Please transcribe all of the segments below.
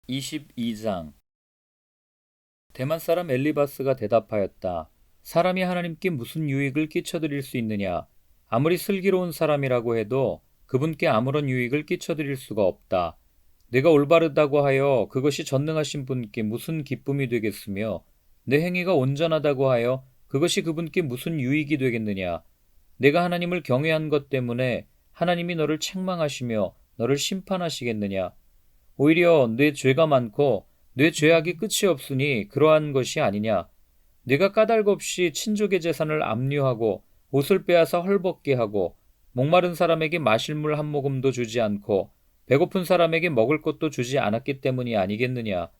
22장. 대만 사람 엘리바스가 대답하였다. 사람이 하나님께 무슨 유익을 끼쳐드릴 수 있느냐? 아무리 슬기로운 사람이라고 해도 그분께 아무런 유익을 끼쳐드릴 수가 없다. 내가 올바르다고 하여 그것이 전능하신 분께 무슨 기쁨이 되겠으며 내 행위가 온전하다고 하여 그것이 그분께 무슨 유익이 되겠느냐? 내가 하나님을 경외한 것 때문에 하나님이 너를 책망하시며 너를 심판하시겠느냐? 오히려 내 죄가 많고 내 죄악이 끝이 없으니 그러한 것이 아니냐. 네가 까닭 없이 친족의 재산을 압류하고 옷을 빼앗아 헐벗게 하고 목마른 사람에게 마실 물 한 모금도 주지 않고 배고픈 사람에게 먹을 것도 주지 않았기 때문이 아니겠느냐.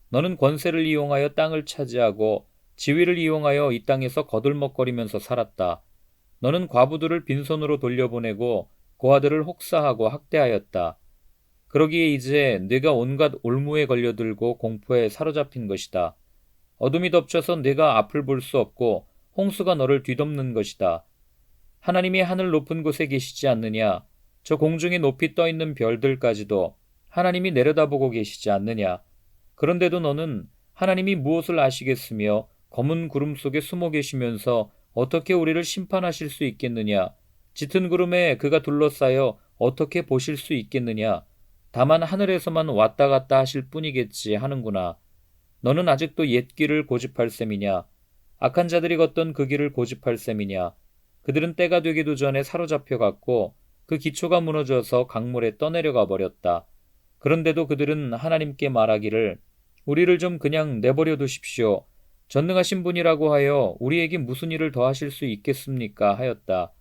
너는 권세를 이용하여 땅을 차지하고 지위를 이용하여 이 땅에서 거들먹거리면서 살았다. 너는 과부들을 빈손으로 돌려보내고 고아들을 혹사하고 학대하였다. 그러기에 이제 네가 온갖 올무에 걸려들고 공포에 사로잡힌 것이다. 어둠이 덮쳐서 네가 앞을 볼 수 없고 홍수가 너를 뒤덮는 것이다. 하나님이 하늘 높은 곳에 계시지 않느냐? 저 공중에 높이 떠 있는 별들까지도 하나님이 내려다보고 계시지 않느냐? 그런데도 너는 하나님이 무엇을 아시겠으며 검은 구름 속에 숨어 계시면서 어떻게 우리를 심판하실 수 있겠느냐? 짙은 구름에 그가 둘러싸여 어떻게 보실 수 있겠느냐? 다만 하늘에서만 왔다 갔다 하실 뿐이겠지 하는구나. 너는 아직도 옛 길을 고집할 셈이냐? 악한 자들이 걷던 그 길을 고집할 셈이냐? 그들은 때가 되기도 전에 사로잡혀갔고 그 기초가 무너져서 강물에 떠내려가 버렸다. 그런데도 그들은 하나님께 말하기를 우리를 좀 그냥 내버려 두십시오. 전능하신 분이라고 하여 우리에게 무슨 일을 더 하실 수 있겠습니까? 하였다.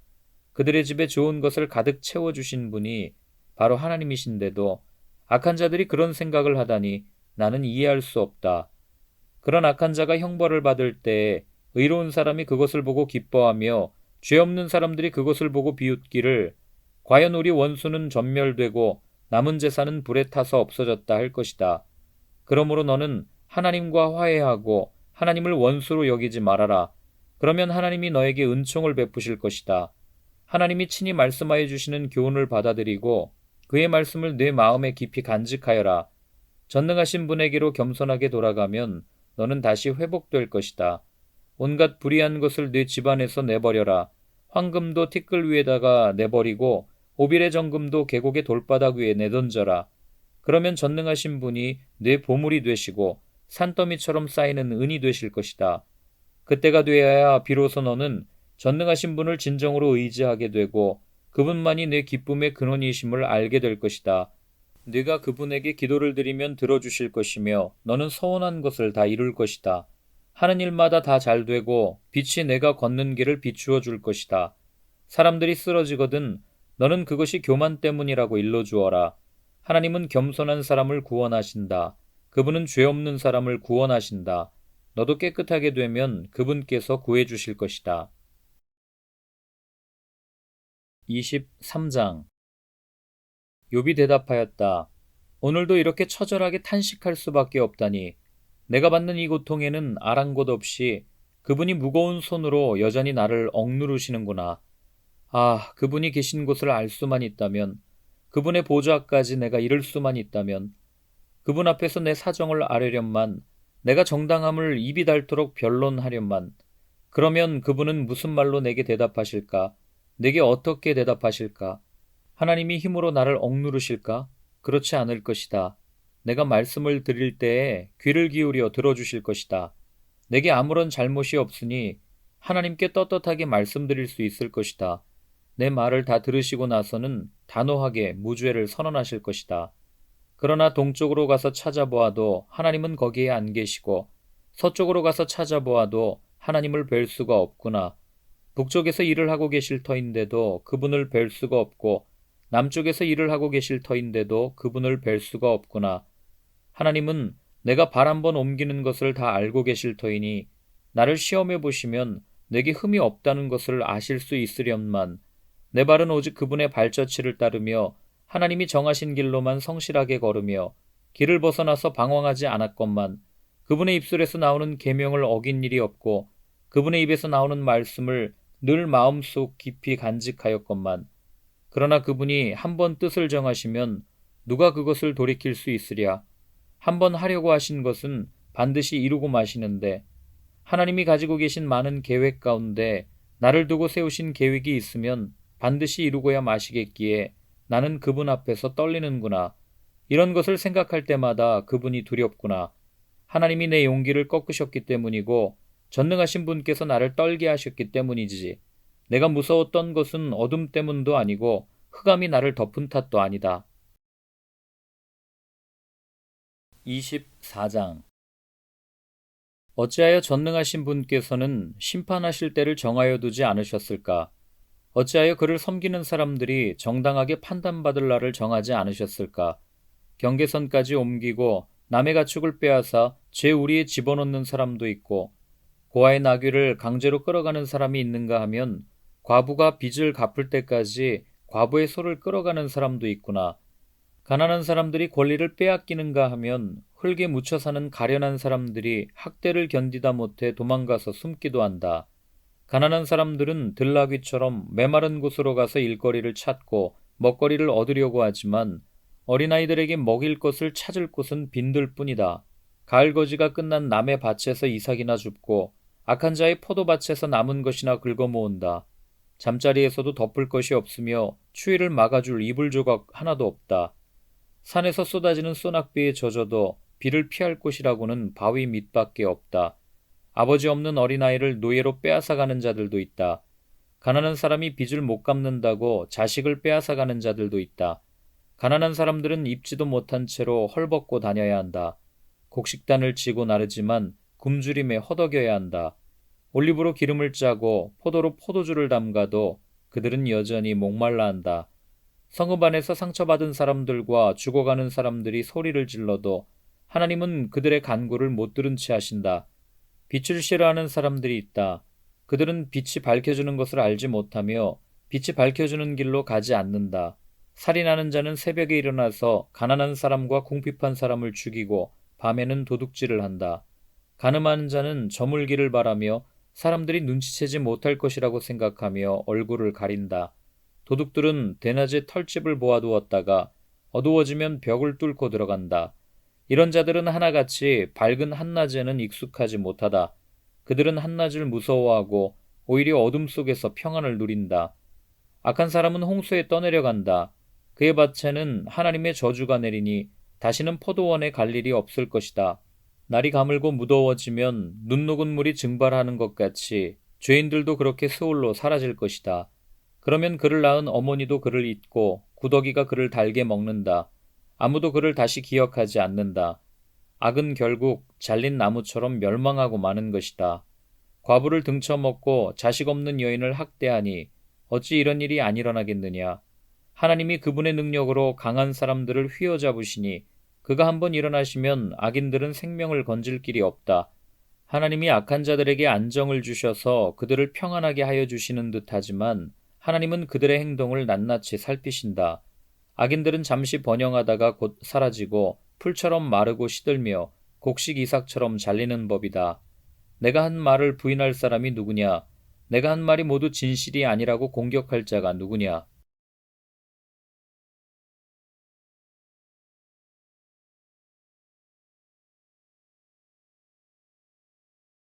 그들의 집에 좋은 것을 가득 채워주신 분이 바로 하나님이신데도 악한 자들이 그런 생각을 하다니 나는 이해할 수 없다. 그런 악한 자가 형벌을 받을 때에 의로운 사람이 그것을 보고 기뻐하며 죄 없는 사람들이 그것을 보고 비웃기를 과연 우리 원수는 전멸되고 남은 재산은 불에 타서 없어졌다 할 것이다. 그러므로 너는 하나님과 화해하고 하나님을 원수로 여기지 말아라. 그러면 하나님이 너에게 은총을 베푸실 것이다. 하나님이 친히 말씀하여 주시는 교훈을 받아들이고 그의 말씀을 내 마음에 깊이 간직하여라. 전능하신 분에게로 겸손하게 돌아가면 너는 다시 회복될 것이다. 온갖 불의한 것을 내 집안에서 내버려라. 황금도 티끌 위에다가 내버리고 오빌의 정금도 계곡의 돌바닥 위에 내던져라. 그러면 전능하신 분이 내 보물이 되시고 산더미처럼 쌓이는 은이 되실 것이다. 그때가 되어야 비로소 너는 전능하신 분을 진정으로 의지하게 되고 그분만이 내 기쁨의 근원이심을 알게 될 것이다. 네가 그분에게 기도를 드리면 들어주실 것이며 너는 서원한 것을 다 이룰 것이다. 하는 일마다 다 잘되고 빛이 내가 걷는 길을 비추어 줄 것이다. 사람들이 쓰러지거든 너는 그것이 교만 때문이라고 일러주어라. 하나님은 겸손한 사람을 구원하신다. 그분은 죄 없는 사람을 구원하신다. 너도 깨끗하게 되면 그분께서 구해주실 것이다. 23장. 욥이 대답하였다. 오늘도 이렇게 처절하게 탄식할 수밖에 없다니. 내가 받는 이 고통에는 아랑곳 없이 그분이 무거운 손으로 여전히 나를 억누르시는구나. 아, 그분이 계신 곳을 알 수만 있다면, 그분의 보좌까지 내가 이를 수만 있다면, 그분 앞에서 내 사정을 아뢰련만, 내가 정당함을 입이 닳도록 변론하련만, 그러면 그분은 무슨 말로 내게 대답하실까? 내게 어떻게 대답하실까? 하나님이 힘으로 나를 억누르실까? 그렇지 않을 것이다. 내가 말씀을 드릴 때에 귀를 기울여 들어주실 것이다. 내게 아무런 잘못이 없으니 하나님께 떳떳하게 말씀드릴 수 있을 것이다. 내 말을 다 들으시고 나서는 단호하게 무죄를 선언하실 것이다. 그러나 동쪽으로 가서 찾아보아도 하나님은 거기에 안 계시고 서쪽으로 가서 찾아보아도 하나님을 뵐 수가 없구나. 북쪽에서 일을 하고 계실 터인데도 그분을 뵐 수가 없고 남쪽에서 일을 하고 계실 터인데도 그분을 뵐 수가 없구나. 하나님은 내가 발 한 번 옮기는 것을 다 알고 계실 터이니 나를 시험해 보시면 내게 흠이 없다는 것을 아실 수 있으련만 내 발은 오직 그분의 발자취를 따르며 하나님이 정하신 길로만 성실하게 걸으며 길을 벗어나서 방황하지 않았건만 그분의 입술에서 나오는 계명을 어긴 일이 없고 그분의 입에서 나오는 말씀을 늘 마음속 깊이 간직하였건만 그러나 그분이 한 번 뜻을 정하시면 누가 그것을 돌이킬 수 있으랴. 한번 하려고 하신 것은 반드시 이루고 마시는데 하나님이 가지고 계신 많은 계획 가운데 나를 두고 세우신 계획이 있으면 반드시 이루고야 마시겠기에 나는 그분 앞에서 떨리는구나. 이런 것을 생각할 때마다 그분이 두렵구나. 하나님이 내 용기를 꺾으셨기 때문이고 전능하신 분께서 나를 떨게 하셨기 때문이지. 내가 무서웠던 것은 어둠 때문도 아니고 흑암이 나를 덮은 탓도 아니다. 24장. 어찌하여 전능하신 분께서는 심판하실 때를 정하여 두지 않으셨을까? 어찌하여 그를 섬기는 사람들이 정당하게 판단받을 날을 정하지 않으셨을까? 경계선까지 옮기고 남의 가축을 빼앗아 제 우리에 집어넣는 사람도 있고 고아의 나귀를 강제로 끌어가는 사람이 있는가 하면 과부가 빚을 갚을 때까지 과부의 소를 끌어가는 사람도 있구나. 가난한 사람들이 권리를 빼앗기는가 하면 흙에 묻혀 사는 가련한 사람들이 학대를 견디다 못해 도망가서 숨기도 한다. 가난한 사람들은 들나귀처럼 메마른 곳으로 가서 일거리를 찾고 먹거리를 얻으려고 하지만 어린아이들에게 먹일 것을 찾을 곳은 빈들 뿐이다. 가을거지가 끝난 남의 밭에서 이삭이나 줍고 악한 자의 포도밭에서 남은 것이나 긁어모은다. 잠자리에서도 덮을 것이 없으며 추위를 막아줄 이불 조각 하나도 없다. 산에서 쏟아지는 소낙비에 젖어도 비를 피할 곳이라고는 바위 밑밖에 없다. 아버지 없는 어린아이를 노예로 빼앗아가는 자들도 있다. 가난한 사람이 빚을 못 갚는다고 자식을 빼앗아가는 자들도 있다. 가난한 사람들은 입지도 못한 채로 헐벗고 다녀야 한다. 곡식단을 지고 나르지만 굶주림에 허덕여야 한다. 올리브로 기름을 짜고 포도로 포도주를 담가도 그들은 여전히 목말라 한다. 성읍 안에서 상처받은 사람들과 죽어가는 사람들이 소리를 질러도 하나님은 그들의 간구를 못 들은 채 하신다. 빛을 싫어하는 사람들이 있다. 그들은 빛이 밝혀주는 것을 알지 못하며 빛이 밝혀주는 길로 가지 않는다. 살인하는 자는 새벽에 일어나서 가난한 사람과 궁핍한 사람을 죽이고 밤에는 도둑질을 한다. 간음하는 자는 저물기를 바라며 사람들이 눈치채지 못할 것이라고 생각하며 얼굴을 가린다. 도둑들은 대낮에 털집을 모아두었다가 어두워지면 벽을 뚫고 들어간다. 이런 자들은 하나같이 밝은 한낮에는 익숙하지 못하다. 그들은 한낮을 무서워하고 오히려 어둠 속에서 평안을 누린다. 악한 사람은 홍수에 떠내려간다. 그의 밭에는 하나님의 저주가 내리니 다시는 포도원에 갈 일이 없을 것이다. 날이 가물고 무더워지면 눈 녹은 물이 증발하는 것 같이 죄인들도 그렇게 스올로 사라질 것이다. 그러면 그를 낳은 어머니도 그를 잊고 구더기가 그를 달게 먹는다. 아무도 그를 다시 기억하지 않는다. 악은 결국 잘린 나무처럼 멸망하고 마는 것이다. 과부를 등쳐먹고 자식 없는 여인을 학대하니 어찌 이런 일이 안 일어나겠느냐. 하나님이 그분의 능력으로 강한 사람들을 휘어잡으시니 그가 한번 일어나시면 악인들은 생명을 건질 길이 없다. 하나님이 악한 자들에게 안정을 주셔서 그들을 평안하게 하여 주시는 듯하지만 하나님은 그들의 행동을 낱낱이 살피신다. 악인들은 잠시 번영하다가 곧 사라지고 풀처럼 마르고 시들며 곡식 이삭처럼 잘리는 법이다. 내가 한 말을 부인할 사람이 누구냐? 내가 한 말이 모두 진실이 아니라고 공격할 자가 누구냐?